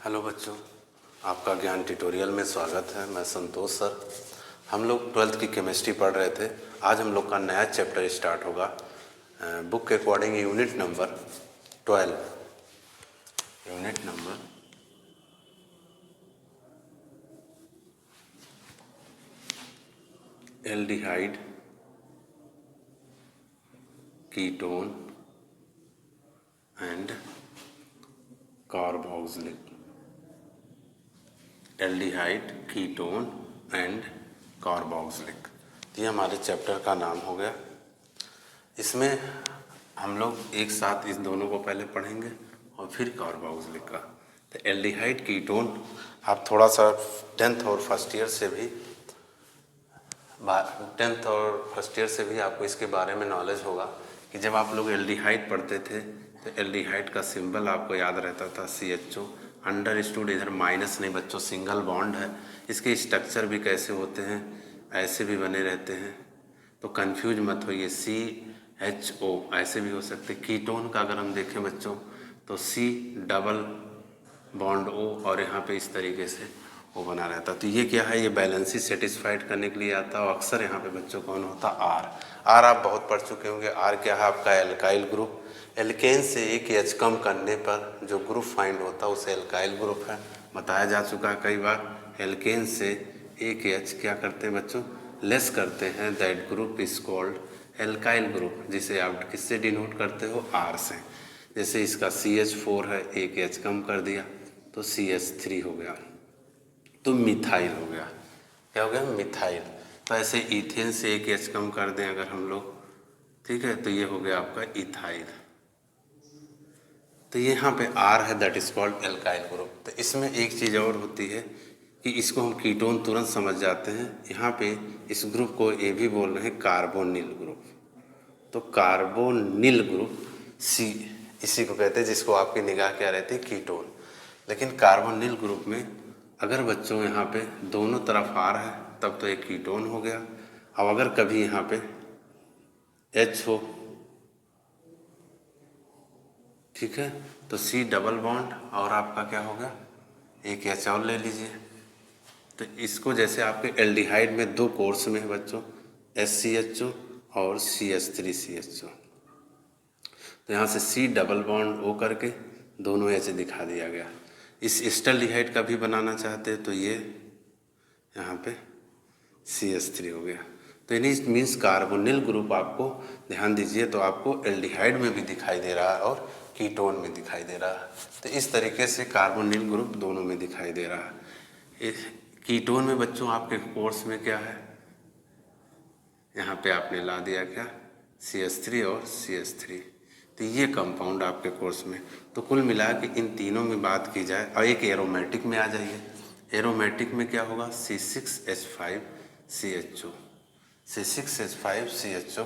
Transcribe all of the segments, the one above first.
Hello बच्चों, आपका ज्ञान ट्यूटोरियल में स्वागत है। मैं संतोष सर। हम लोग 12th की केमिस्ट्री पढ़ रहे थे। आज हम लोग का नया चैप्टर स्टार्ट होगा बुक के according unit number 12। Unit number aldehyde, ketone and carboxylic. Aldehyde, ketone and carboxylic, ये हमारे चैप्टर का नाम हो गया। इसमें हम लोग एक साथ इस दोनों को पहले पढ़ेंगे और फिर कार्बोक्सिलिक का। तो एल्डिहाइड, कीटोन आप थोड़ा सा 10th और फर्स्ट ईयर से भी आपको इसके बारे में नॉलेज होगा कि जब आप लोग एल्डिहाइड पढ़ते थे तो एल्डिहाइड का सिंबल आपको याद रहता था CHO। अंडरस्टूड इधर माइनस नहीं बच्चों, सिंगल बॉन्ड है। इसके स्ट्रक्चर भी कैसे होते हैं, ऐसे भी बने रहते हैं, तो कंफ्यूज मत होइए। CHO ऐसे भी हो सकते। कीटोन का अगर हम देखें बच्चों तो C डबल बॉन्ड O और यहाँ पे इस तरीके से वो बना रहता। तो ये क्या है, ये बैलेंसी सेटिस्फाइड करने के लिए आता है। और अक्सर यहाँ पे बच्चों कौन होता, R आप बहुत पढ़ चुके होंगे। R क्या है आपका एल्काइल ग्रुप। एल्केन से एक H कम करने पर जो ग्रुप फाइंड होता है उसे एल्काइल ग्रुप है। बताया जा चुका है कई बार। एल्केन से एक H क्या करते हैं बच्चों, लेस करते हैं, that group is called alkyl group, जिसे आप किससे डिनोट करते हो, R से। जैसे इसका CH4 है, एक H कम कर दिया तो CH3 हो गया, तो मिथाइल हो गया। क्या हो गया, मिथाइल। तो ऐसे इथेन से एक H कम कर दें अगर हम लोग, ठीक है, तो ये हो गया आपका इथाइल। तो यहाँ पे R है, that is called alkyl group. तो इसमें एक चीज़ और होती है कि इसको हम कीटोन तुरंत समझ जाते हैं। यहाँ पे इस ग्रुप को ये भी बोल रहे हैं कार्बोनिल ग्रुप। तो कार्बोनिल ग्रुप C इसी को कहते हैं, जिसको आपकी निगाह क्या रहती है, कीटोन। लेकिन कार्बोनिल ग्रुप में अगर बच्चों यहाँ पे दोनों तरफ R है तब तो एक कीटोन हो गया। अब अगर कभी यहाँ पे H हो, ठीक है, तो C डबल बॉन्ड और आपका क्या हो गया, एक H और ले लीजिए। तो इसको जैसे आपके एल्डिहाइड में दो कोर्स में है बच्चों, SCHO और CH3CHO। तो यहाँ से C डबल बॉन्ड O करके दोनों H दिखा दिया गया। इस एस्टल्डिहाइड का भी बनाना चाहते हैं तो ये यहाँ पे CH3 हो गया। तो इट मीन्स कार्बोनिल ग्रुप आपको ध्यान दीजिए तो आपको एल्डिहाइड में भी दिखाई दे रहा है और कीटोन में दिखाई दे रहा है। तो इस तरीके से कार्बोनिल ग्रुप दोनों में दिखाई दे रहा है। कीटोन में बच्चों आपके कोर्स में क्या है, यहाँ पे आपने ला दिया क्या, CH3 और CH3। तो ये कंपाउंड आपके कोर्स में। तो कुल मिला के इन तीनों में बात की जाए और एक एरोमेटिक में आ जाइए। एरोमेटिक में क्या होगा, C6H5CHO। C6H5CHO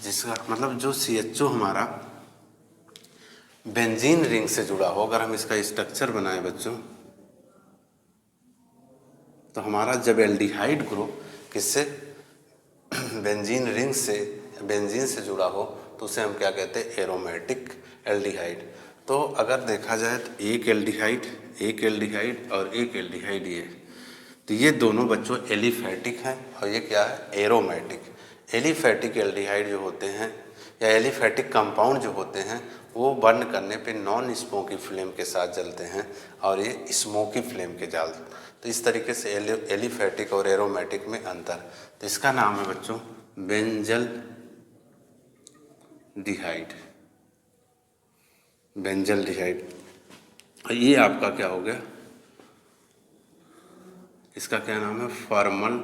जिसका मतलब जो CHO हमारा बेंजीन रिंग से जुड़ा हो। अगर हम इसका स्ट्रक्चर बनाए बच्चों तो हमारा जब एल्डिहाइड ग्रुप किससे, बेंजीन रिंग से, बेंजीन से जुड़ा हो तो उसे हम क्या कहते हैं, एरोमेटिक एल्डिहाइड। तो अगर देखा जाए तो एक एल्डिहाइड और एक एल्डिहाइड ये, तो ये दोनों बच्चों एलिफैटिक हैं और ये क्या है, एरोमेटिक। एलिफैटिक एल्डिहाइड जो होते हैं या एलिफैटिक कंपाउंड जो होते हैं वो बर्न करने पे नॉन स्मोकी फ्लेम के साथ जलते हैं और ये स्मोकी फ्लेम के जाल। तो इस तरीके से एलिफैटिक और एरोमेटिक में अंतर। तो इसका नाम है बच्चों बेंजल डिहाइड। बेंजल डिहाइड। ये आपका क्या हो गया, इसका क्या नाम है, फॉर्मल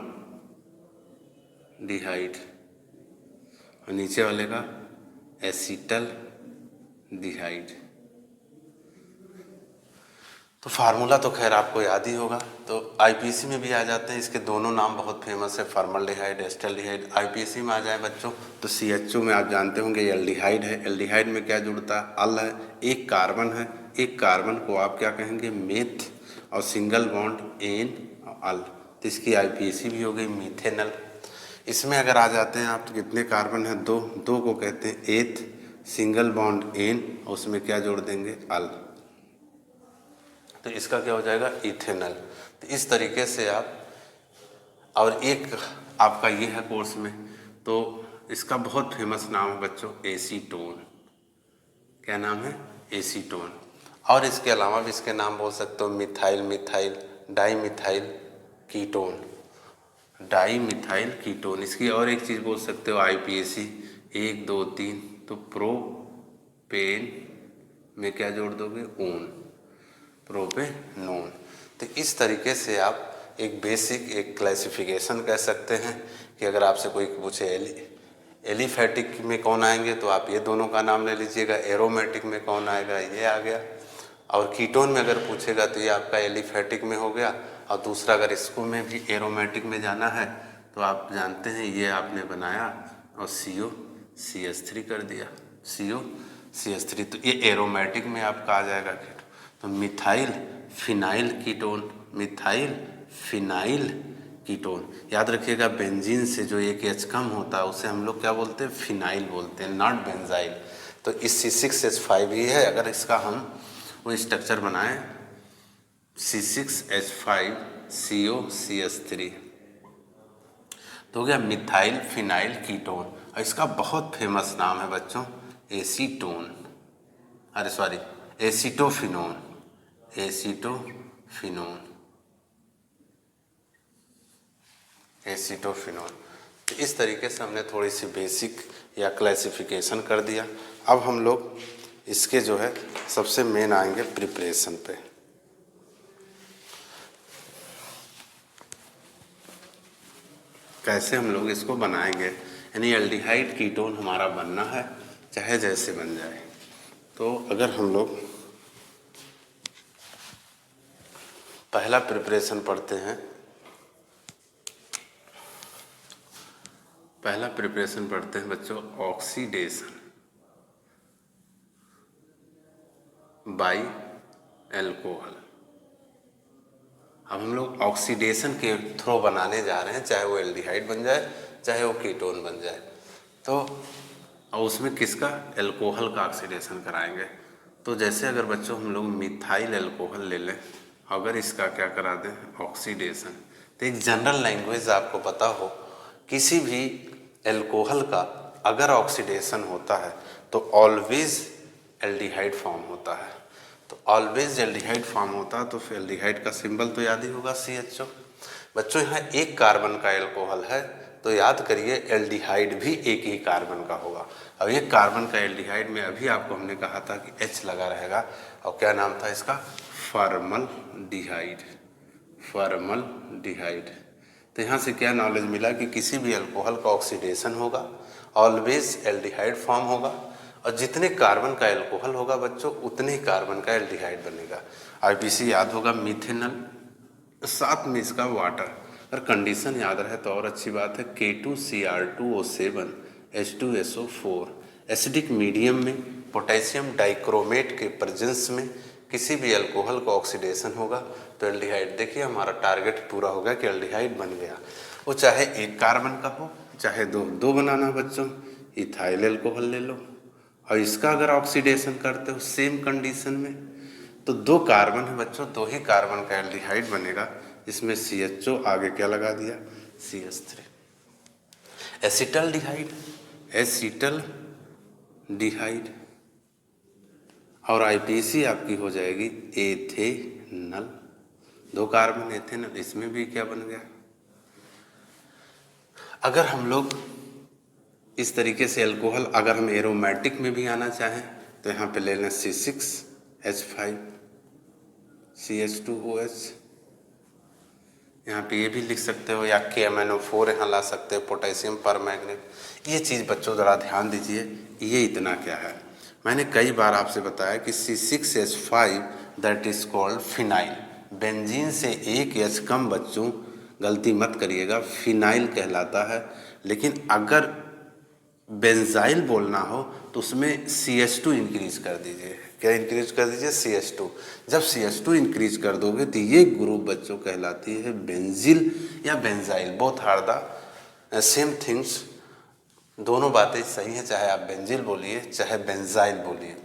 डिहाइड। और नीचे वाले का एसिटल डिहाइड। तो फार्मूला तो खैर आपको याद ही होगा। तो IPC में भी आ जाते हैं, इसके दोनों नाम बहुत फेमस है, फॉर्मल्डिहाइड, एस्टल्डिहाइड। IPC में आ जाए बच्चों तो CHO में आप जानते होंगे ये एल्डिहाइड है। एल्डिहाइड में क्या जुड़ता है, अल है, एक कार्बन है, एक कार्बन को आप क्या कहेंगे, मेथ, और सिंगल बॉन्ड एन और अल। तो इसकी IPC भी हो गई मीथेनल। इसमें अगर आ जाते हैं आप तो कितने कार्बन हैं, दो, दो को कहते हैं एथ, सिंगल बॉन्ड एन और उसमें क्या जोड़ देंगे, अल। तो इसका क्या हो जाएगा, इथेनॉल। तो इस तरीके से आप, और एक आपका ये है कोर्स में, तो इसका बहुत फेमस नाम है बच्चों एसीटोन। क्या नाम है, एसीटोन। और इसके अलावा भी इसके नाम बोल सकते हो methyl, methyl di methyl ketone, di methyl ketone. इसकी और एक चीज़ बोल सकते हो आईपीएसी 1 2 3, तो प्रोपेन में क्या जोड़ दोगे, ओन, प्रोपेनोन। तो इस तरीके से आप एक बेसिक एक क्लासिफिकेशन कह सकते हैं कि अगर आपसे कोई पूछे एलिफैटिक में कौन आएंगे तो आप ये दोनों का नाम ले लीजिएगा, एरोमेटिक में कौन आएगा ये आ गया, और कीटोन में अगर पूछेगा तो ये आपका एलिफैटिक में हो गया, और दूसरा अगर इसको में भी एरोमेटिक में जाना है तो आप जानते हैं ये आपने बनाया और COCH3 कर दिया, COCH3, तो ये एरोमेटिक में आपका आ जाएगा कीटोन। तो methyl phenyl ketone, methyl phenyl ketone. याद रखिएगा बेंजीन से जो एक H कम होता है उसे हम लोग क्या बोलते हैं, फिनाइल बोलते हैं, नॉट बेंजाइल। तो इस C6H5 ही है, अगर इसका हम वो स्ट्रक्चर बनाएं C6H5 COCH3 तो हो गया मिथाइल फिनाइल कीटोन। और इसका बहुत फेमस नाम है बच्चों एसीटोन, अरे सॉरी एसीटोफिनोन, एसीटोफिनोन, एसीटोफिनोन। तो इस तरीके से हमने थोड़ी सी बेसिक या क्लासिफिकेशन कर दिया। अब हम लोग इसके जो है सबसे मेन आएंगे प्रिपरेशन पे। कैसे हम लोग इसको बनाएंगे, यानी एल्डिहाइड कीटोन हमारा बनना है चाहे जैसे बन जाए। तो अगर हम लोग पहला प्रिपरेशन पढ़ते हैं, पहला प्रिपरेशन पढ़ते हैं बच्चों ऑक्सीडेशन बाय अल्कोहल। अब हम लोग ऑक्सीडेशन के थ्रू बनाने जा रहे हैं, चाहे वो एल्डिहाइड बन जाए चाहे वो कीटोन बन जाए। तो और उसमें किसका, अल्कोहल का ऑक्सीडेशन कराएंगे। तो जैसे अगर बच्चों हम लोग मिथाइल अल्कोहल ले लें, अगर इसका क्या करा दें ऑक्सीडेशन, तो एक जनरल लैंग्वेज आपको पता हो, किसी भी अल्कोहल का अगर ऑक्सीडेशन होता है तो ऑलवेज एल्डिहाइड फॉर्म होता है। तो ऑलवेज एल्डिहाइड फॉर्म होता है, तो फिर एल्डिहाइड का सिंबल तो याद ही होगा CHO। बच्चों यहाँ एक कार्बन का अल्कोहल है तो याद करिए एल्डिहाइड भी एक ही कार्बन का होगा। अब एक कार्बन का एल्डिहाइड में अभी आपको हमने कहा था कि H लगा रहेगा, और क्या नाम था इसका, फॉर्मलडिहाइड, फॉर्मलडिहाइड। तो यहाँ से क्या नॉलेज मिला कि किसी भी अल्कोहल का ऑक्सीडेशन होगा, ऑलवेज एल्डिहाइड फॉर्म होगा, और जितने कार्बन का अल्कोहल होगा बच्चों उतने ही कार्बन का एल्डिहाइड बनेगा। आईपीसी याद होगा, मिथेनॉल, साथ में इसका वाटर। अगर कंडीशन याद रहे तो और अच्छी बात है, K2Cr2O7 H2SO4 एसिडिक मीडियम में पोटेशियम डाइक्रोमेट के प्रेजेंस में किसी भी अल्कोहल का ऑक्सीडेशन होगा तो एल्डिहाइड, देखिए हमारा टारगेट पूरा हो गया कि एल्डिहाइड बन गया। वो चाहे एक कार्बन का हो चाहे दो बनाना बच्चों, इथाइल अल्कोहल ले लो, और इसका अगर ऑक्सीडेशन करते हो सेम कंडीशन में तो 2 कार्बन है बच्चों, 2 ही कार्बन का एल्डिहाइड बनेगा, जिसमें CHO आगे क्या लगा दिया, CH3। एसिटल्डिहाइड, एसिटल्डिहाइड, और आईपीसी आपकी हो जाएगी एथेनल, 2 कार्बन एथेनल, इसमें भी क्या बन गया। अगर हम लोग इस तरीके से अल्कोहल अगर हम एरोमेटिक में भी आना चाहें तो यहाँ पे ले लें C6H5 CH2OH, यहाँ पे ये भी लिख सकते हो, या KMnO4 यहाँ ला सकते हो, पोटेशियम परमैंगनेट। ये चीज़ बच्चों ज़रा ध्यान दीजिए, ये इतना क्या है। मैंने कई बार आपसे बताया कि C6H5 that is called phenyl, benzene से एक H कम बच्चों, गलती मत करिएगा, फिनाइल कहलाता है। लेकिन अगर बेंजाइल बोलना हो तो उसमें CH2 इंक्रीज कर दीजिए। क्या इंक्रीज कर दीजिए, CH2। जब CH2 इंक्रीज कर दोगे तो ये ग्रुप बच्चों कहलाती है बेंजिल या benzyl, both are the same things, दोनों बातें सही हैं, चाहे आप बेंजिल बोलिए चाहे बेंजाइल बोलिए।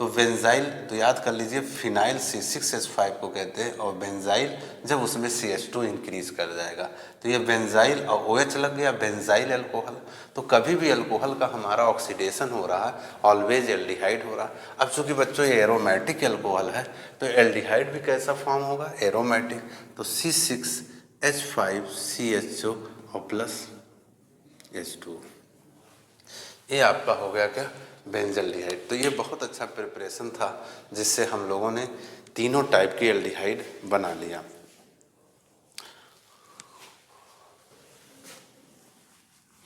तो बेंजाइल तो याद कर लीजिए फिनाइल C6H5 को कहते हैं, और बेंजाइल जब उसमें CH2 इंक्रीज कर जाएगा तो ये बेंजाइल और OH लग गया बेंजाइल अल्कोहल। तो कभी भी अल्कोहल का हमारा ऑक्सीडेशन हो रहा है ऑलवेज एल्डिहाइड हो रहा है। अब चूंकि बच्चों ये एरोमेटिक अल्कोहल है तो एल्डिहाइड भी कैसा फॉर्म होगा, एरोमेटिक। तो C6H5CHO और प्लस H2, ये आपका हो गया क्या, बेंजल्डिहाइड। तो ये बहुत अच्छा प्रिपरेशन था जिससे हम लोगों ने तीनों टाइप की एल्डिहाइड बना लिया।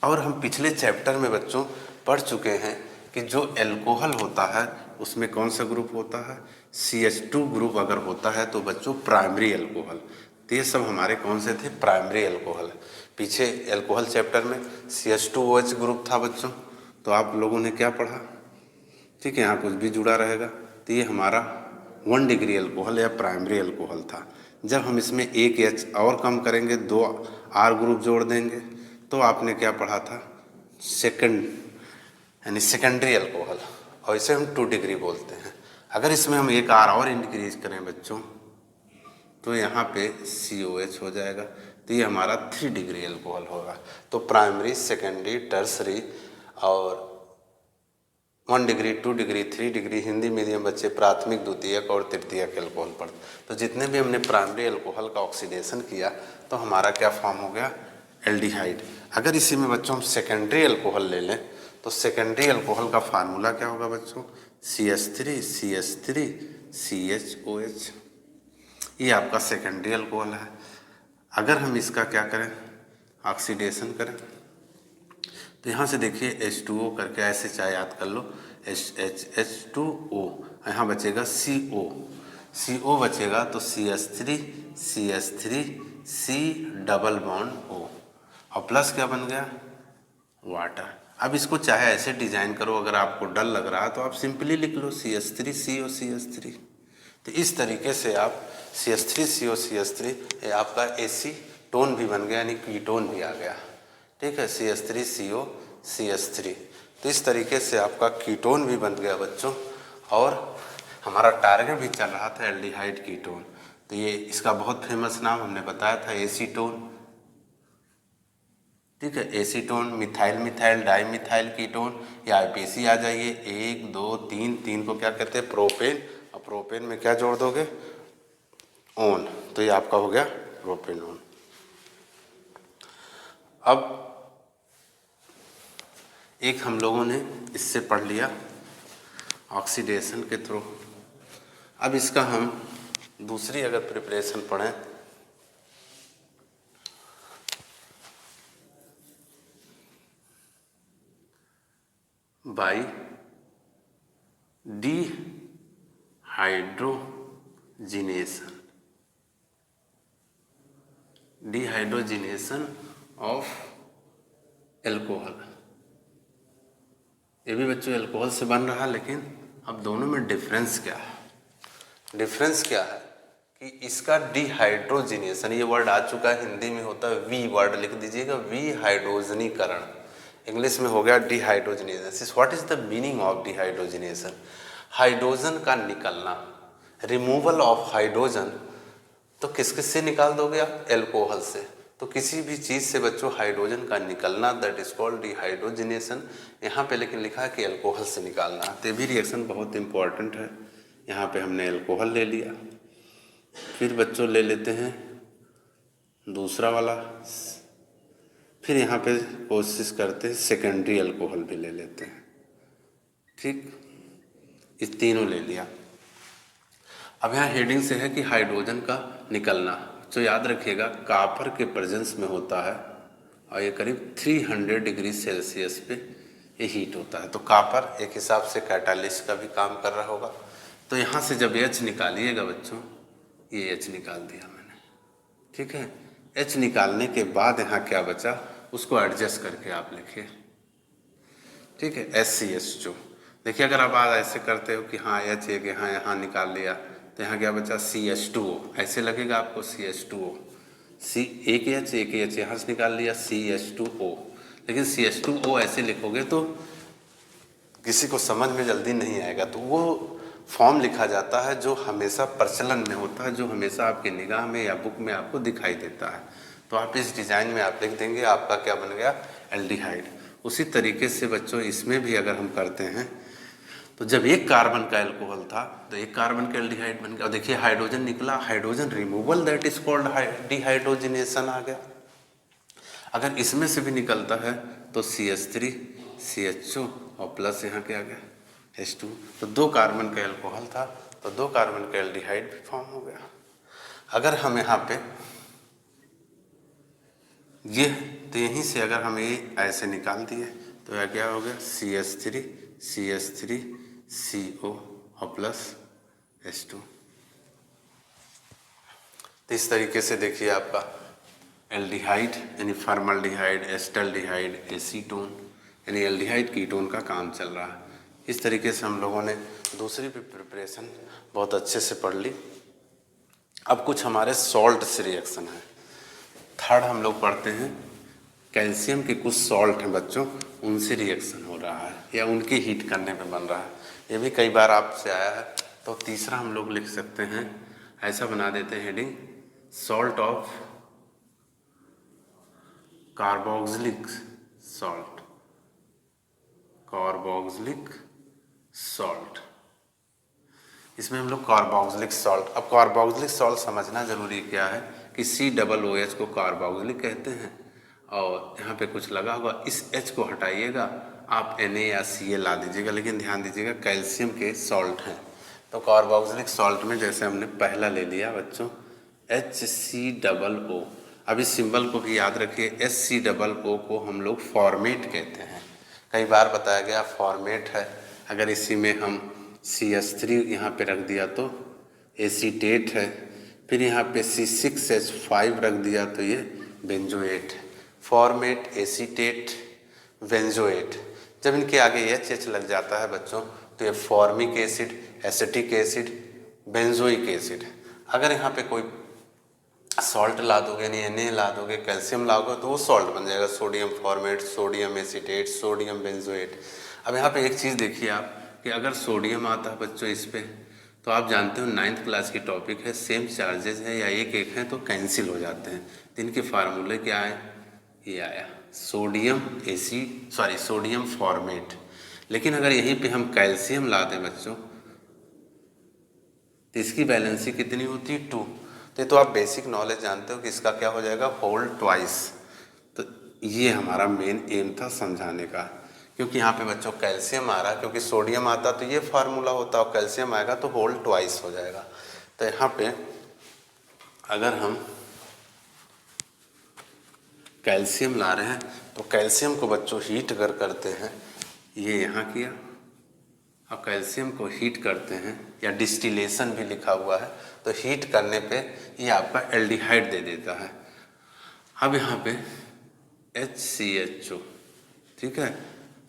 और हम पिछले चैप्टर में बच्चों पढ़ चुके हैं कि जो अल्कोहल होता है उसमें कौन सा ग्रुप होता है, CH2 ग्रुप अगर होता है तो बच्चों प्राइमरी अल्कोहल। तो ये सब हमारे कौन से थे, प्राइमरी अल्कोहल। पीछे अल्कोहल चैप्टर में CH2OH ग्रुप था बच्चों, तो आप लोगों ने क्या पढ़ा, ठीक है, यहाँ कुछ भी जुड़ा रहेगा। तो ये हमारा 1 डिग्री अल्कोहल या प्राइमरी अल्कोहल था। जब हम इसमें एक H और कम करेंगे, 2 R ग्रुप जोड़ देंगे, तो आपने क्या पढ़ा था, सेकंड यानी सेकेंडरी अल्कोहल, और इसे हम 2 डिग्री बोलते हैं। अगर इसमें हम एक R और इंक्रीज करें बच्चों तो यहाँ पे COH हो जाएगा, तो ये हमारा 3 डिग्री अल्कोहल होगा। तो प्राइमरी, सेकेंडरी, टर्सरी और 1 degree, 2 degree, 3 degree, Hindi medium बच्चे प्राथमिक, द्वितीयक और तृतीयक अल्कोहल पढ़ते। तो जितने भी हमने प्राइमरी अल्कोहल का ऑक्सीडेशन किया तो हमारा क्या फॉर्म हो गया, एल्डिहाइड। अगर इसी में बच्चों हम सेकेंडरी अल्कोहल ले लें तो सेकेंडरी अल्कोहल का फार्मूला क्या होगा बच्चों, CH3CH3CHOH। ये आपका सेकेंडरी अल्कोहल है। अगर हम इसका क्या करें, ऑक्सीडेशन करें, तो यहाँ से देखिए H2O करके ऐसे चाहे याद कर लो, H2O, यहाँ बचेगा CO बचेगा, तो CH3 डबल बॉन्ड O, और प्लस क्या बन गया, वाटर। अब इसको चाहे ऐसे डिजाइन करो, अगर आपको डर लग रहा है तो आप सिंपली लिख लो CH3CO CH3। तो इस तरीके से आप CH3CO CH3, ये आपका एसीटोन भी बन गया, यानी कीटोन भी आ गया, ठीक है, CH3CO CH3। तो इस तरीके से आपका कीटोन भी बन गया बच्चों, और हमारा टारगेट भी चल रहा था एल्डिहाइड कीटोन। तो ये इसका बहुत फेमस नाम हमने बताया था एसीटोन, ठीक है, acetone, methyl methyl di methyl ketone, या IPC आ जाइए, 1 2 3, 3 को क्या कहते हैं, प्रोपेन, और प्रोपेन में क्या जोड़ दोगे, ओन, तो ये आपका हो गया प्रोपेनोन। अब एक हम लोगों ने इससे पढ़ लिया ऑक्सीडेशन के थ्रू। अब इसका हम दूसरी अगर प्रिपरेशन पढ़ें, बाई डिहाइड्रोजिनेशन ऑफ एल्कोहल। ये भी बच्चों एल्कोहल से बन रहा है, लेकिन अब दोनों में डिफरेंस क्या है, डिफरेंस क्या है कि इसका डिहाइड्रोजिनेशन, ये वर्ड आ चुका है, हिंदी में होता है वी वर्ड, लिख दीजिएगा, विहाइड्रोजनीकरण, इंग्लिश में हो गया dehydrogenation. What is the meaning of dehydrogenation, hydrogen का निकलना, रिमूवल ऑफ हाइड्रोजन। तो किस किस से निकाल दोगे आप, एल्कोहल से। तो किसी भी चीज़ से बच्चों हाइड्रोजन का निकलना, दैट इज कॉल्ड डिहाइड्रोजिनेशन। यहाँ पे लेकिन लिखा है कि एल्कोहल से निकालना, तो भी रिएक्शन बहुत इंपॉर्टेंट है। यहाँ पे हमने एल्कोहल ले लिया, फिर बच्चों ले लेते हैं दूसरा वाला, फिर यहाँ पे कोशिश करते हैं सेकेंडरी अल्कोहल भी ले लेते हैं, ठीक, इस तीनों ले लिया। अब यहाँ हेडिंग से है कि हाइड्रोजन का निकलना, तो याद रखिएगा कॉपर के प्रेजेंस में होता है, और ये करीब 300 डिग्री सेल्सियस पे ये हीट होता है। तो कॉपर एक हिसाब से कैटालिस्ट का भी काम कर रहा होगा। तो यहाँ से जब H निकालिएगा बच्चों, ये H निकाल दिया मैंने, ठीक है। H निकालने के बाद यहाँ क्या बचा, उसको एडजस्ट करके आप लिखिए, ठीक है, HCH2। देखिए अगर आप आज ऐसे करते हो कि हाँ H एक यहाँ निकाल लिया, तो यहाँ क्या बचा, CH2O, ऐसे लगेगा आपको CH2O, एक H यहाँ से निकाल लिया CH2O, लेकिन CH2O ऐसे लिखोगे तो किसी को समझ में जल्दी नहीं आएगा। तो वो फॉर्म लिखा जाता है जो हमेशा प्रचलन में होता है, जो हमेशा आपके निगाह में या बुक में आपको दिखाई देता है। तो आप इस डिज़ाइन में आप लिख देंगे, आपका क्या बन गया, एल्डिहाइड। उसी तरीके से बच्चों इसमें भी अगर हम करते हैं तो जब एक कार्बन का एल्कोहल था तो एक कार्बन का एल्डिहाइड बन गया। और देखिए हाइड्रोजन निकला, hydrogen removal, that is called dehydrogenation आ गया। अगर इसमें से भी निकलता है तो CH3 CHO और प्लस यहाँ क्या आ गया H2। तो 2 कार्बन का एल्कोहल था तो 2 कार्बन का एल्डिहाइड भी फॉर्म हो गया। अगर हम यहाँ पे ये तो यहीं से अगर हम ये ऐसे निकाल दिए तो यह क्या हो गया CH3 CH3 CO और प्लस H2। तो इस तरीके से देखिए आपका एल्डिहाइड यानी फॉर्मल्डिहाइड, एस्टल्डिहाइड, एसीटोन यानी एल्डिहाइड कीटोन का काम चल रहा है। इस तरीके से हम लोगों ने दूसरी भी प्रिपरेशन बहुत अच्छे से पढ़ ली। अब कुछ हमारे सॉल्ट से रिएक्शन है। थर्ड हम लोग पढ़ते हैं कैल्शियम के कुछ सॉल्ट हैं बच्चों, उनसे रिएक्शन हो रहा है या उनकी हीट करने पे बन रहा है। ये भी कई बार आपसे आया है। तो तीसरा हम लोग लिख सकते हैं, ऐसा बना देते हैं heading, salt of carboxylic salt, carboxylic salt. इसमें हम लोग कार्बोक्सिलिक सॉल्ट, अब कार्बोक्सिलिक सॉल्ट समझना जरूरी क्या है कि COOH को कार्बोक्सिलिक कहते हैं और यहाँ पे कुछ लगा होगा, इस H को हटाइएगा आप Na या Ca ला दीजिएगा, लेकिन ध्यान दीजिएगा कैल्शियम के सॉल्ट हैं। तो कार्बोक्सिलिक सॉल्ट में जैसे हमने पहला ले लिया बच्चों HCOO। अब इस सिंबल को भी याद रखिए, HCOO को हम लोग फॉर्मेट कहते हैं। कई बार बताया गया फॉर्मेट है। अगर इसी में हम CH3 यहाँ पे रख दिया तो एसीटेट है, फिर यहाँ पे C6H5 रख दिया तो ये बेंजोएट है। Format, acetate, benzoate. जब इनके आगे H लग जाता है बच्चों तो ये formic acid, acetic acid, benzoic acid. अगर यहाँ पे कोई सॉल्ट ला दोगे, नहीं Na ला दोगे, कैल्शियम लाओगे तो वो सॉल्ट बन जाएगा, sodium format, sodium acetate, sodium benzoate. अब यहाँ पे एक चीज़ देखिए आप कि अगर सोडियम आता है बच्चों इस पे तो आप जानते हो 9th क्लास की टॉपिक है, सेम चार्जेस है या एक एक है तो कैंसिल हो जाते हैं। तो इनके फार्मूले क्या आए, ये आया सोडियम फॉर्मेट। लेकिन अगर यहीं पे हम कैल्शियम ला दें बच्चों तो इसकी वैलेंसी कितनी होती है 2। तो आप बेसिक नॉलेज जानते हो कि इसका क्या हो जाएगा होल ट्वाइस। तो ये हमारा मेन एम था समझाने का, क्योंकि यहाँ पे बच्चों कैल्शियम आ रहा है, क्योंकि सोडियम आता तो ये फार्मूला होता और कैल्शियम आएगा तो होल ट्वाइस हो जाएगा। तो यहाँ पे अगर हम कैल्शियम ला रहे हैं तो कैल्शियम को बच्चों हीट अगर करते हैं, ये यहाँ किया, अब कैल्शियम को हीट करते हैं या डिस्टिलेशन भी लिखा हुआ है, तो हीट करने पे ये आपका एल्डिहाइड दे देता है। अब यहाँ पे HCHO, ठीक है,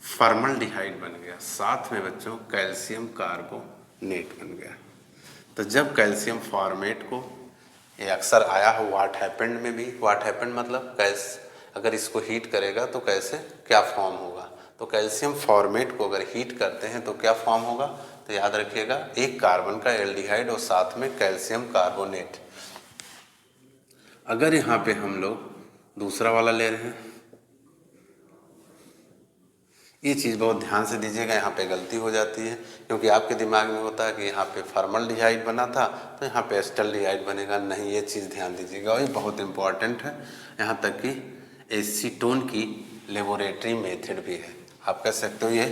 फॉर्मल्डिहाइड बन गया, साथ में बच्चों कैल्शियम कार्बोनेट बन गया। तो जब कैल्शियम फॉर्मेट को, ये अक्सर आया हो व्हाट हैपेंड में भी, व्हाट हैपेंड मतलब कैसे अगर इसको हीट करेगा तो कैसे क्या फॉर्म होगा। तो कैल्शियम फॉर्मेट को अगर हीट करते हैं तो क्या फॉर्म होगा, तो याद रखिएगा एक कार्बन का एल्डिहाइड और साथ में कैल्शियम कार्बोनेट। अगर यहाँ पे हम लोग दूसरा वाला ले रहे हैं, ये चीज़ बहुत ध्यान से दीजिएगा, यहाँ पे गलती हो जाती है, क्योंकि आपके दिमाग में होता है कि यहाँ पे फॉर्मल्डिहाइड बना था तो यहाँ पे एस्टल्डिहाइड बनेगा। नहीं, ये चीज़ ध्यान दीजिएगा और ये बहुत इंपॉर्टेंट है। यहाँ तक कि एसीटोन की लेबोरेटरी मेथड भी है, आप कह सकते हो ये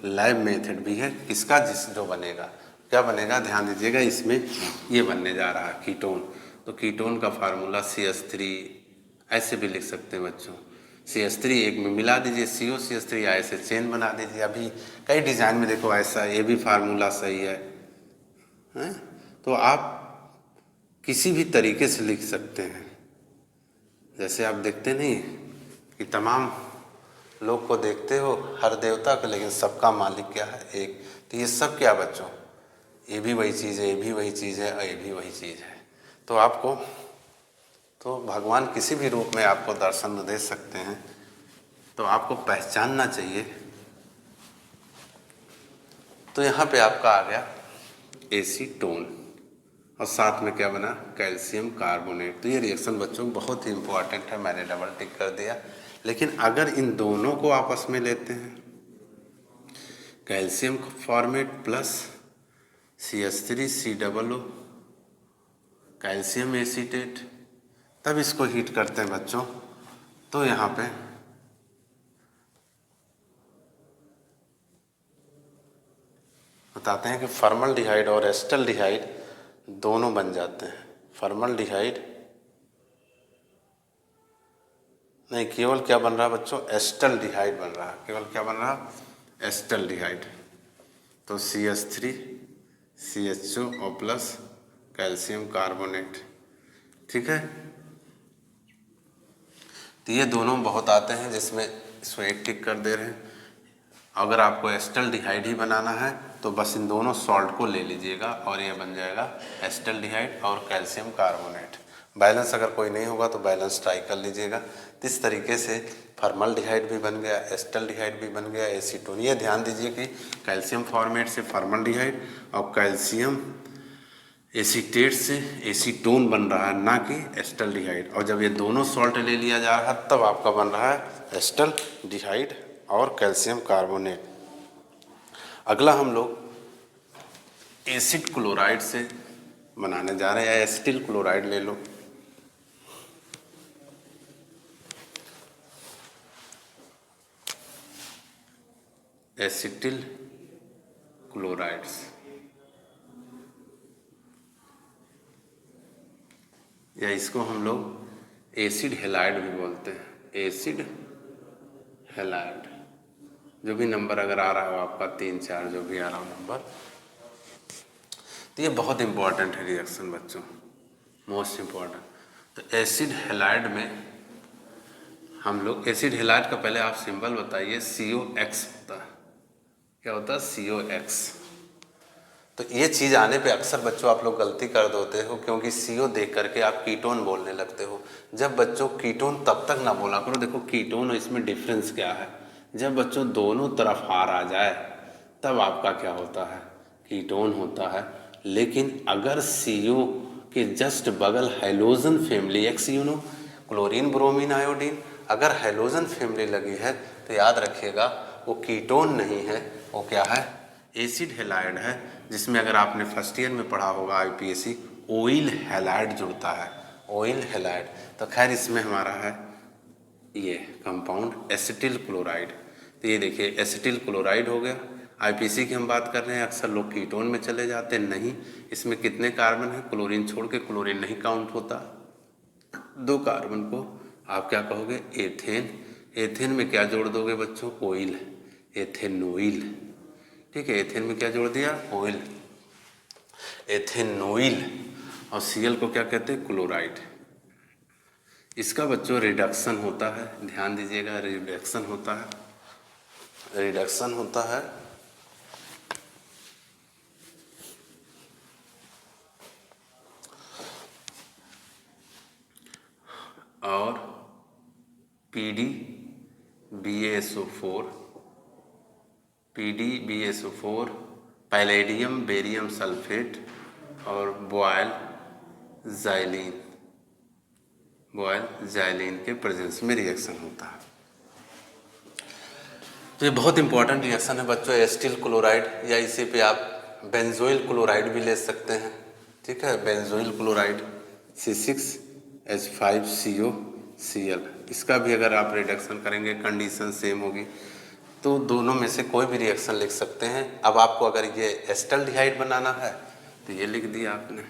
लैब मेथड भी है। किसका, जो बनेगा, क्या बनेगा, ध्यान दीजिएगा, इसमें ये बनने जा रहा है कीटोन। तो कीटोन का फार्मूला CH3 ऐसे भी लिख सकते हैं बच्चों, CH3 एक में मिला दीजिए COCH3 ऐसे चेन बना दीजिए। अभी कई डिज़ाइन में देखो ऐसा, ये भी फार्मूला सही है, हैं? तो आप किसी भी तरीके से लिख सकते हैं। जैसे आप देखते नहीं कि तमाम लोग को देखते हो, हर देवता को, लेकिन सबका मालिक क्या है, एक। तो ये सब क्या बच्चों, ये भी वही चीज़ है, ये भी वही चीज़ है और ये भी वही चीज़ है। तो आपको तो भगवान किसी भी रूप में आपको दर्शन दे सकते हैं, तो आपको पहचानना चाहिए। तो यहाँ पे आपका आ गया एसीटोन, और साथ में क्या बना, कैल्शियम कार्बोनेट। तो ये रिएक्शन बच्चों बहुत ही इंपॉर्टेंट है, मैंने डबल टिक कर दिया। लेकिन अगर इन दोनों को आपस में लेते हैं, calcium formate plus CH3COO calcium acetate, तब इसको हीट करते हैं बच्चों, तो यहाँ पे बताते हैं कि फॉर्मल्डिहाइड और एस्टल्डिहाइड दोनों बन जाते हैं। फॉर्मल्डिहाइड नहीं, केवल क्या बन रहा है बच्चों, एस्टल्डिहाइड बन रहा है, केवल क्या बन रहा है, एस्टल्डिहाइड। तो CH3CHO और प्लस कैल्शियम कार्बोनेट, ठीक है। तो ये दोनों बहुत आते हैं, जिसमें इसमें एक टिक कर दे रहे हैं। अगर आपको एस्टल्डिहाइड ही बनाना है तो बस इन दोनों सॉल्ट को ले लीजिएगा और ये बन जाएगा एस्टल्डिहाइड और कैल्शियम कार्बोनेट। बैलेंस अगर कोई नहीं होगा तो बैलेंस ट्राई कर लीजिएगा। इस तरीके से फॉर्मल्डिहाइड भी बन गया, एस्टल्डिहाइड भी बन गया, एसीटोन। ये ध्यान दीजिए कि कैल्शियम फॉर्मेट से फॉर्मल्डिहाइड और कैल्शियम एसीटेट से एसीटोन बन रहा है, ना कि एस्टल्डिहाइड। और जब ये दोनों सॉल्ट ले लिया जा रहा है तब आपका बन रहा है एस्टल्डिहाइड और कैल्शियम कार्बोनेट। अगला हम लोग एसिड क्लोराइड से बनाने जा रहे हैं, या एसिटिल क्लोराइड ले लो। एसिटिल क्लोराइड्स, या इसको हम लोग एसिड हैलाइड भी बोलते हैं। एसिड हैलाइड, जो भी नंबर अगर आ रहा हो आपका 3, 4 जो भी आ रहा हो नंबर, तो ये बहुत इंपॉर्टेंट है रिएक्शन बच्चों, मोस्ट इम्पॉर्टेंट। तो एसिड हैलाइड में हम लोग, एसिड हैलाइड का पहले आप सिंबल बताइए। COX होता है, क्या होता है, COX। तो ये चीज़ आने पे अक्सर बच्चों आप लोग गलती कर देते हो, क्योंकि CO देख करके आप कीटोन बोलने लगते हो। जब बच्चों कीटोन तब तक ना बोला करो, देखो कीटोन और इसमें डिफरेंस क्या है। जब बच्चों दोनों तरफ हार आ जाए तब आपका क्या होता है, कीटोन होता है। लेकिन अगर CO के जस्ट बगल halogen family, XUNO, chlorine bromine iodine, अगर हैलोजन फैमिली लगी है तो याद रखिएगा वो कीटोन नहीं है, वो क्या है, एसिड हैलाइड है। जिसमें अगर आपने फर्स्ट ईयर में पढ़ा होगा IPSC, ऑयल हैलाइड जुड़ता है, ऑयल हैलाइड। तो खैर इसमें हमारा है ये कंपाउंड एसिटिल क्लोराइड। तो ये देखिए एसिटिल क्लोराइड हो गया। IPSC की हम बात कर रहे हैं, अक्सर लोग कीटोन में चले जाते हैं, नहीं। इसमें कितने कार्बन है, क्लोरीन छोड़ के, क्लोरीन नहीं काउंट होता। 2 कार्बन को आप क्या कहोगे, एथेन। एथेन में क्या जोड़ दोगे बच्चों, ऑयल, एथेनॉइल, ठीक है। एथेन में क्या जोड़ दिया, ऑयल, एथेनॉइल। और Cl को क्या कहते हैं, क्लोराइड। इसका बच्चों रिडक्शन होता है, ध्यान दीजिएगा, रिडक्शन होता है, रिडक्शन होता है। और PDBSO4, पैलेडियम बेरियम सल्फेट और बॉयल जाइलिन के प्रेजेंस में रिएक्शन होता है। तो ये बहुत इंपॉर्टेंट रिएक्शन है बच्चों, एसिटिल क्लोराइड, या इसी पे आप बेंजोइल क्लोराइड भी ले सकते हैं, ठीक है। बेंजोइल क्लोराइड C6H5COCl, इसका भी अगर आप रिडक्शन करेंगे कंडीशन सेम होगी। तो दोनों में से कोई भी रिएक्शन लिख सकते हैं। अब आपको अगर ये एस्टल्डिहाइड बनाना है तो ये लिख दिया आपने,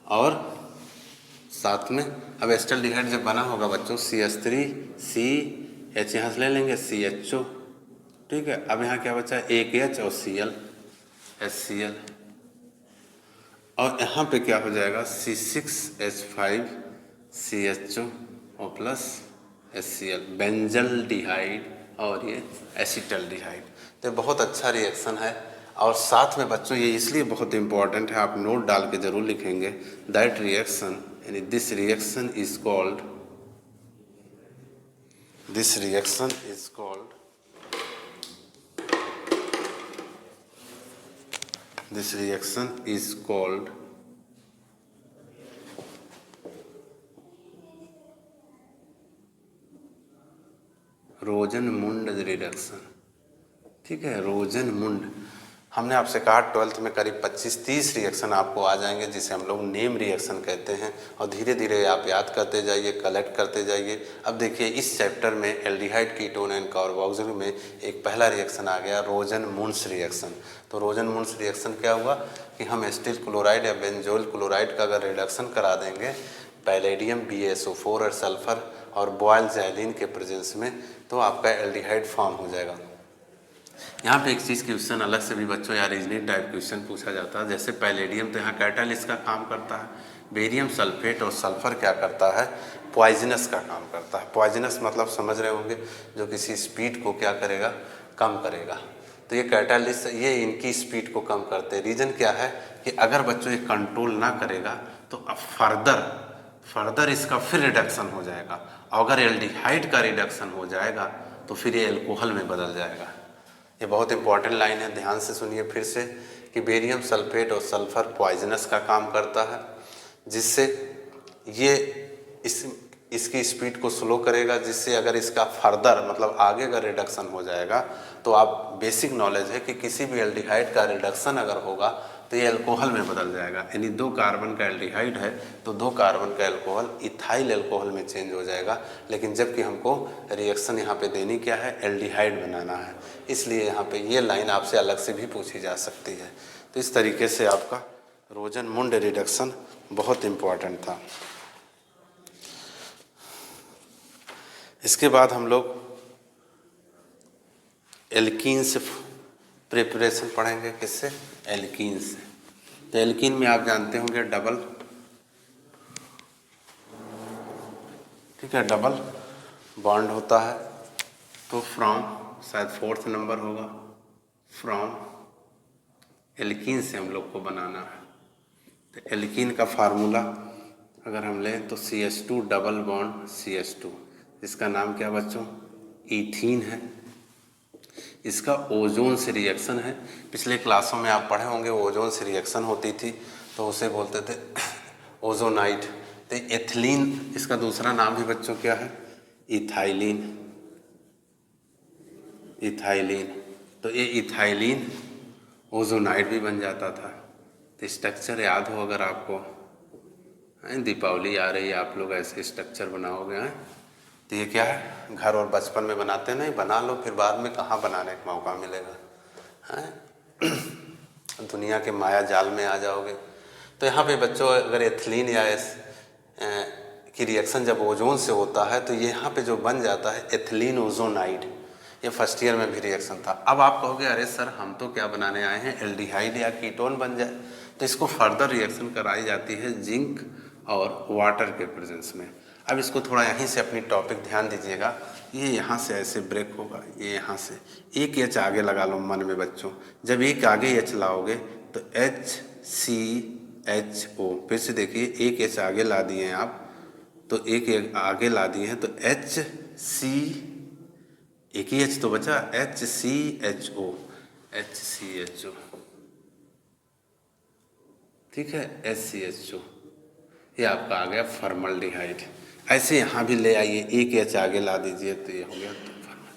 और साथ में अब एस्टल्डिहाइड जब बना होगा बच्चों, CH3CH यहाँ से ले लेंगे, CHO, ठीक है। अब यहाँ क्या बचा, एक H और Cl, HCl, और यहाँ पे क्या हो जाएगा, C6H5CHO और प्लस HCl, बेंजल्डिहाइड, और ये एसिटल्डिहाइड। तो बहुत अच्छा रिएक्शन है। और साथ में बच्चों ये इसलिए बहुत इंपॉर्टेंट है, आप नोट डाल के जरूर लिखेंगे, दैट रिएक्शन, यानी this reaction is called this reaction is called रोजनमुंड reduction. ठीक है, रोजनमुंड। हमने आपसे कहा 12th में करीब 25-30 रिएक्शन आपको आ जाएंगे जिसे हम लोग नेम रिएक्शन कहते हैं, और धीरे धीरे आप याद करते जाइए, कलेक्ट करते जाइए। अब देखिए इस चैप्टर में एल्डिहाइड, कीटोन एंड कार्बोक्सिल में एक पहला रिएक्शन आ गया रोजनमुंड्स रिएक्शन। तो रोजनमुंड्स रिएक्शन क्या हुआ कि हम एसिटिल क्लोराइड या बेंजोइल क्लोराइड का अगर रिडक्शन करा देंगे पैलेडियम BaSO4 और सल्फर और बॉयल जैलिन के प्रेजेंस में, तो आपका एल्डिहाइड फॉर्म हो जाएगा। यहाँ पे एक चीज़ क्वेश्चन अलग से भी बच्चों या रीजनिंग टाइप क्वेश्चन पूछा जाता है, जैसे पैलेडियम तो यहाँ कैटालिस्ट का काम करता है, बेरियम सल्फेट और सल्फर क्या करता है, पॉइजनस का काम करता है। पॉइजनस मतलब समझ रहे होंगे, जो किसी स्पीड को क्या करेगा, कम करेगा। तो ये कैटालिस्ट ये इनकी स्पीड को कम करते हैं। रीज़न क्या है कि अगर बच्चों ये कंट्रोल ना करेगा तो अब फर्दर इसका फिर रिडक्शन हो जाएगा, और अगर एल्डिहाइड का रिडक्शन हो जाएगा तो फिर ये एल्कोहल में बदल जाएगा। ये बहुत इंपॉर्टेंट लाइन है, ध्यान से सुनिए फिर से कि बेरियम सल्फेट और सल्फर पॉइजनस का काम करता है, जिससे ये इसकी स्पीड को स्लो करेगा, जिससे अगर इसका फर्दर मतलब आगे का रिडक्शन हो जाएगा तो आप बेसिक नॉलेज है कि किसी भी एल्डिहाइड का रिडक्शन अगर होगा तो ये अल्कोहल में बदल जाएगा। यानी 2 कार्बन का एल्डिहाइड है तो 2 कार्बन का अल्कोहल इथाइल अल्कोहल में चेंज हो जाएगा। लेकिन जबकि हमको रिएक्शन यहाँ पे देनी क्या है, एल्डिहाइड बनाना है, इसलिए यहाँ पे ये लाइन आपसे अलग से भी पूछी जा सकती है। तो इस तरीके से आपका रोजनमुंड रिडक्शन बहुत इम्पॉर्टेंट था। इसके बाद हम लोग एल्कीन से प्रिपरेशन पढ़ेंगे। किससे? एल्कीन से। तो एल्कीन में आप जानते होंगे डबल, ठीक है, डबल बॉन्ड होता है। तो फ्रॉम शायद 4th नंबर होगा, फ्रॉम एल्कीन से हम लोग को बनाना है। तो एल्कीन का फार्मूला अगर हम लें तो CH2 डबल बॉन्ड CH2, इसका नाम क्या बच्चों, ईथीन है। इसका ओजोन से रिएक्शन है। पिछले क्लासों में आप पढ़े होंगे ओजोन से रिएक्शन होती थी तो उसे बोलते थे ओजोनाइड। तो एथिलीन इसका दूसरा नाम भी बच्चों क्या है, इथाइलिन। तो ये इथाइलिन ओजोनाइड भी बन जाता था। तो स्ट्रक्चर याद हो अगर आपको, दीपावली आ रही है, आप लोग ऐसे स्ट्रक्चर बनाओगे हैं, तो ये क्या है, घर और बचपन में बनाते नहीं, बना लो, फिर बाद में कहाँ बनाने का मौका मिलेगा, हैं दुनिया के माया जाल में आ जाओगे। तो यहाँ पे बच्चों अगर एथिलीन या की रिएक्शन जब ओजोन से होता है तो यहाँ पे जो बन जाता है एथिलीन ओजोनाइड। ये फर्स्ट ईयर में भी रिएक्शन था। अब आप कहोगे अरे सर हम तो क्या बनाने आए हैं, एल्डिहाइड या कीटोन बन जाए। तो इसको फर्दर रिएक्शन कराई जाती है जिंक और वाटर के प्रेजेंस में। अब इसको थोड़ा यहीं से अपनी टॉपिक ध्यान दीजिएगा, ये यहाँ से ऐसे ब्रेक होगा, ये यहाँ से एक एच आगे लगा लो मन में बच्चों। जब एक आगे एच लाओगे तो HCHO, फिर से देखिए एक एच आगे ला दिए हैं आप, तो एक आगे ला दिए हैं तो HC, एक ही एच तो बचा, HCHO, ठीक है, HCHO, ये आपका आ गया फॉर्मल्डिहाइड। ऐसे यहाँ भी ले आइए, एक एच आगे ला दीजिए तो ये हो गया तो फॉर्मल।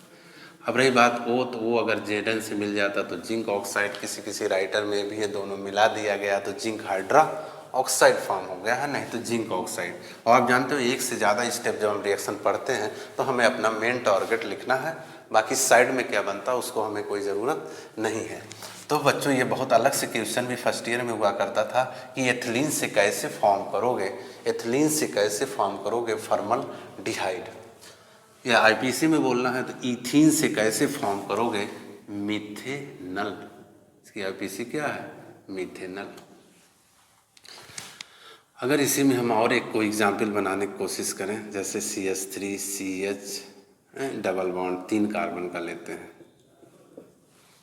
अब रही बात O, तो वो अगर Zn से मिल जाता तो जिंक ऑक्साइड, किसी किसी राइटर में भी ये दोनों मिला दिया गया तो जिंक हाइड्रा ऑक्साइड फॉर्म हो गया है, नहीं तो जिंक ऑक्साइड। और आप जानते हो एक से ज़्यादा स्टेप जब हम रिएक्शन पढ़ते हैं तो हमें अपना मेन टारगेट लिखना है, बाकी साइड में क्या बनता है उसको हमें कोई ज़रूरत नहीं है। तो बच्चों ये बहुत अलग से क्वेश्चन भी फर्स्ट ईयर में हुआ करता था कि एथिलीन से कैसे फॉर्म करोगे, एथिलीन से कैसे फॉर्म करोगे फॉर्मल्डिहाइड, या आईपीसी में बोलना है तो ईथीन से कैसे फॉर्म करोगे मिथेनल। इसकी आईपीसी क्या है, मिथेनल। अगर इसी में हम और एक कोई एग्जाम्पल बनाने की कोशिश करें, जैसे CH3CH डबल बॉन्ड 3 कार्बन का लेते हैं,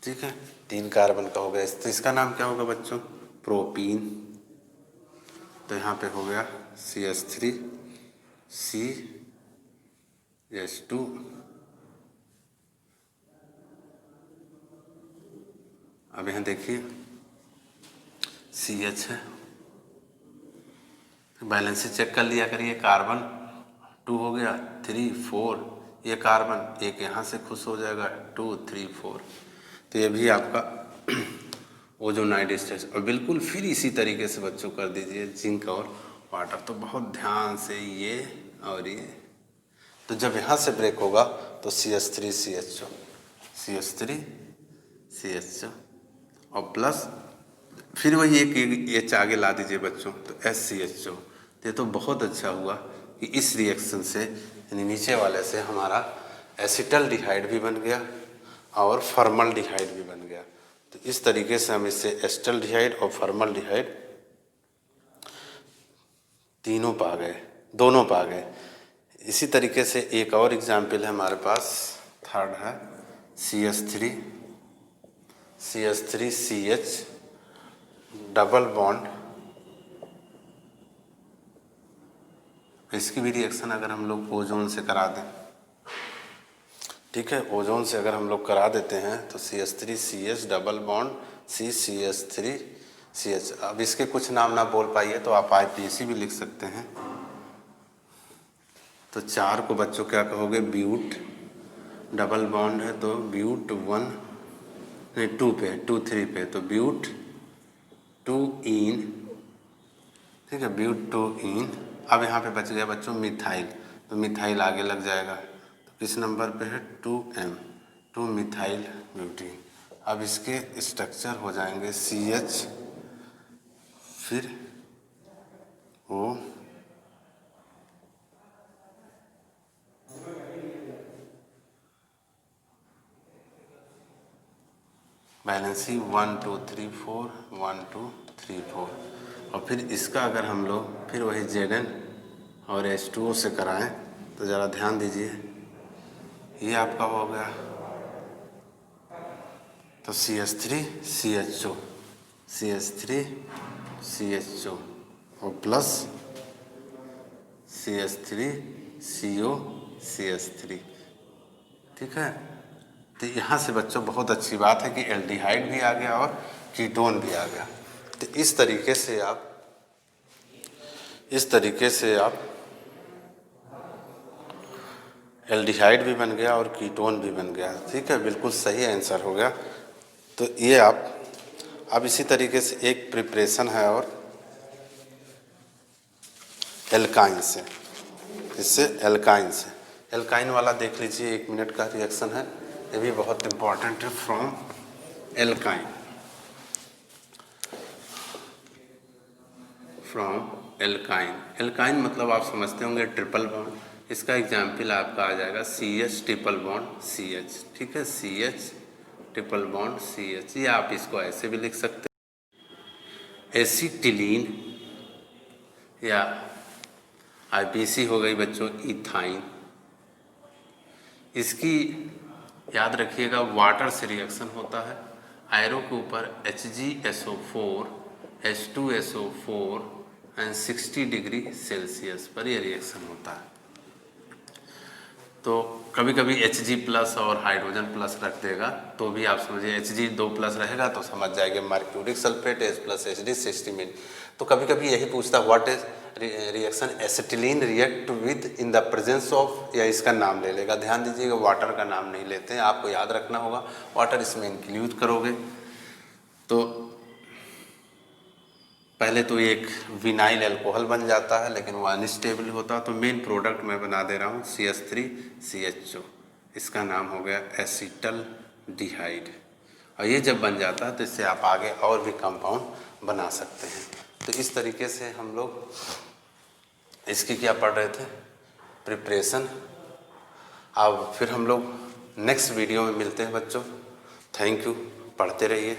ठीक है, 3 कार्बन का हो गया, तो इसका नाम क्या होगा बच्चों, प्रोपीन। तो यहाँ पे हो गया CH3CH2, अब यहाँ देखिए CH है। बैलेंस से चेक कर लिया करिए, कार्बन 2 हो गया, 3 4, ये कार्बन एक यहाँ से खुश हो जाएगा, 2 3 4। तो ये भी आपका ओजोनाइड स्टेज। और बिल्कुल फिर इसी तरीके से बच्चों कर दीजिए जिंक और वाटर। तो बहुत ध्यान से ये और ये, तो जब यहाँ से ब्रेक होगा तो CH3 CHO, CH3 CHO और प्लस फिर वही एक H आगे ला दीजिए बच्चों, तो SCHO। ये तो बहुत अच्छा हुआ कि इस रिएक्शन से यानी नीचे वाले से हमारा एसिटल्डिहाइड भी बन गया और फॉर्मल्डिहाइड भी बन गया। तो इस तरीके से हम इससे एसिटल्डिहाइड और फॉर्मल्डिहाइड तीनों पा गए, दोनों पा गए। इसी तरीके से एक और एग्जाम्पल है हमारे पास, थर्ड है CH3 CH डबल बॉन्ड। इसकी भी रिएक्शन अगर हम लोग ओजोन से करा दें, ठीक है, ओजोन से अगर हम लोग करा देते हैं तो CH3 CH double bond CH3 CH। अब इसके कुछ नाम ना बोल पाइए तो आप IPAC भी लिख सकते हैं। तो 4 को बच्चों क्या कहोगे, ब्यूट, डबल बॉन्ड है तो ब्यूट 1 नहीं 2 पे 2 3 पे, तो ब्यूट 2 इन, ठीक है, ब्यूट 2 इन। अब यहाँ पे बच गया बच्चों मिथाइल, तो मिथाइल आगे लग जाएगा, तो किस नंबर पे है 2M, 2 मिथाइल ब्यूटीन। अब इसके स्ट्रक्चर हो जाएंगे CH फिर O बैलेंसी 1 2 3 4 1 2 3 4। और फिर इसका अगर हम लोग फिर वही Zn और H2O से कराएं तो ज़रा ध्यान दीजिए, ये आपका हो गया तो CH3 CHO CH3 CHO और प्लस CH3 CO CH3, ठीक है। तो यहाँ से बच्चों बहुत अच्छी बात है कि एल्डिहाइड भी आ गया और कीटोन भी आ गया। तो इस तरीके से आप एल्डिहाइड भी बन गया और कीटोन भी बन गया, ठीक है, बिल्कुल सही आंसर हो गया। तो ये आप अब इसी तरीके से एक प्रिपरेशन है और एल्काइन से, इससे एल्काइन वाला देख लीजिए, 1 मिनट का रिएक्शन है, ये भी बहुत इम्पॉर्टेंट है। फ्रॉम एल्काइन, एल्काइन मतलब आप समझते होंगे ट्रिपल बॉन्ड। इसका एग्जाम्पल आपका आ जाएगा CH ट्रिपल बॉन्ड CH, ठीक है, CH ट्रिपल बॉन्ड CH। या आप इसको ऐसे भी लिख सकते हैं एसिटिलीन, या IPAC हो गई बच्चों इथाइन। इसकी याद रखिएगा वाटर से रिएक्शन होता है, आयरो के ऊपर HgSO4 H2SO4 and 60 degree Celsius पर यह रिएक्शन होता है। तो कभी कभी Hg+ और हाइड्रोजन प्लस रख देगा तो भी आप समझिए, Hg2+ रहेगा तो समझ जाएंगे मर्क्यूरिक सल्फेट H+HD 60 मिनट। तो कभी कभी यही पूछता what is reaction acetylene react with in the presence of, या इसका नाम ले लेगा। ध्यान दीजिएगा वाटर का नाम नहीं लेते हैं, आपको याद रखना होगा वाटर इसमें इंक्लूड करोगे। तो पहले तो एक विनाइल अल्कोहल बन जाता है लेकिन वो अनस्टेबल होता है, तो मेन प्रोडक्ट मैं बना दे रहा हूँ CH3 CHO, इसका नाम हो गया एसिटल्डिहाइड। और ये जब बन जाता है तो इससे आप आगे और भी कंपाउंड बना सकते हैं। तो इस तरीके से हम लोग इसकी क्या पढ़ रहे थे, प्रिपरेशन। अब फिर हम लोग नेक्स्ट वीडियो में मिलते हैं बच्चों। थैंक यू, पढ़ते रहिए।